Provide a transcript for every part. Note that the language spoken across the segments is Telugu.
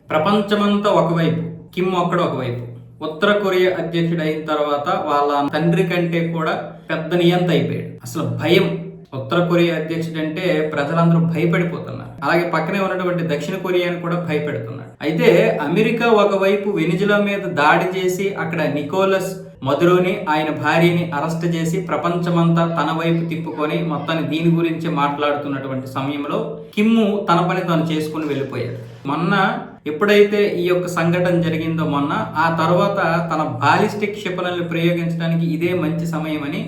ప్రపంచమంతా ఒకవైపు, కిమ్ ఒక్కడు ఒకవైపు. ఉత్తర కొరియా అధ్యక్షుడు అయిన తర్వాత వాళ్ళ తండ్రి కంటే కూడా పెద్ద నియంత అయిపోయాడు. అసలు భయం. ఉత్తర కొరియా అధ్యక్షుడు అంటే ప్రజలందరూ భయపడిపోతున్నారు. అలాగే పక్కనే ఉన్నటువంటి దక్షిణ కొరియాను కూడా భయపెడుతున్నాడు. అయితే అమెరికా ఒకవైపు వెనిజులా మీద దాడి చేసి అక్కడ నికోలస్ మదురోని ఆయన భార్యని అరెస్ట్ చేసి ప్రపంచమంతా తన వైపు తిప్పుకొని మొత్తాన్ని దీని గురించి మాట్లాడుతున్నటువంటి సమయంలో కిమ్ము తన పని తాను చేసుకుని వెళ్ళిపోయాడు. మొన్న ఎప్పుడైతే ఈ యొక్క సంఘటన జరిగిందో ఆ తర్వాత తన బాలిస్టిక్ క్షిపణులను ప్రయోగించడానికి ఇదే మంచి సమయం అని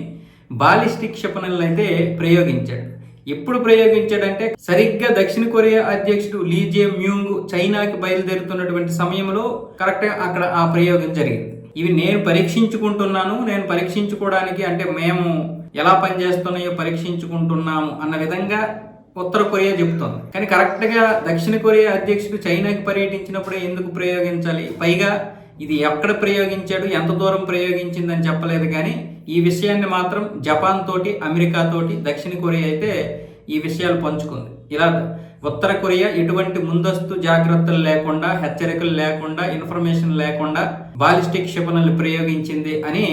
బాలిస్టిక్ క్షిపణులను అయితే ప్రయోగించాడు. ఎప్పుడు ప్రయోగించాడంటే సరిగ్గా దక్షిణ కొరియా అధ్యక్షుడు లీ జే మ్యూంగ్ చైనాకి బయలుదేరుతున్నటువంటి సమయంలో కరెక్ట్గా అక్కడ ఆ ప్రయోగం జరిగింది. ఇవి నేను పరీక్షించుకోవడానికి అంటే మేము ఎలా పనిచేస్తున్నాయో పరీక్షించుకుంటున్నాము అన్న విధంగా ఉత్తర కొరియా చెబుతోంది. కానీ కరెక్ట్గా దక్షిణ కొరియా అధ్యక్షుడు చైనాకి పర్యటించినప్పుడే ఎందుకు ప్రయోగించాలి? పైగా ఇది ఎక్కడ ప్రయోగించాడు, ఎంత దూరం ప్రయోగించిందని చెప్పలేదు. కానీ ఈ విషయాన్ని మాత్రం జపాన్ తోటి, అమెరికా తోటి దక్షిణ కొరియా అయితే ఈ విషయాలు పంచుకుంది. ఇలా ఉత్తర కొరియా ఎటువంటి ముందస్తు జాగ్రత్తలు లేకుండా, హెచ్చరికలు లేకుండా, ఇన్ఫర్మేషన్ లేకుండా బాలిస్టిక్ క్షిపణులు ప్రయోగించింది అని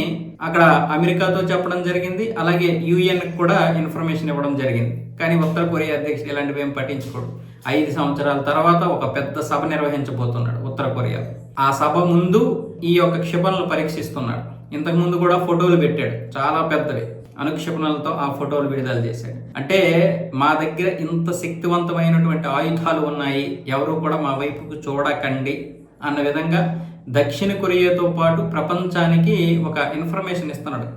అక్కడ అమెరికాతో చెప్పడం జరిగింది. అలాగే యుఎన్ కూడా ఇన్ఫర్మేషన్ ఇవ్వడం జరిగింది. కానీ ఉత్తర కొరియా అధ్యక్షుడు ఇలాంటివి ఏం పట్టించుకోడు. 5 సంవత్సరాల తర్వాత ఒక పెద్ద సభ నిర్వహించబోతున్నాడు ఉత్తర కొరియా. ఆ సభ ముందు ఈ యొక్క క్షిపణులు పరీక్షిస్తున్నాడు. ఇంతకు ముందు కూడా ఫోటోలు పెట్టాడు, చాలా పెద్దవి అనుక్షిపణలతో ఆ ఫోటోలు విడుదల చేశాడు. అంటే మా దగ్గర ఇంత శక్తివంతమైనటువంటి ఆయుధాలు ఉన్నాయి, ఎవరు కూడా మా వైపుకు చూడకండి అన్న విధంగా దక్షిణ కొరియాతో పాటు ప్రపంచానికి ఒక ఇన్ఫర్మేషన్ ఇస్తున్నాడు.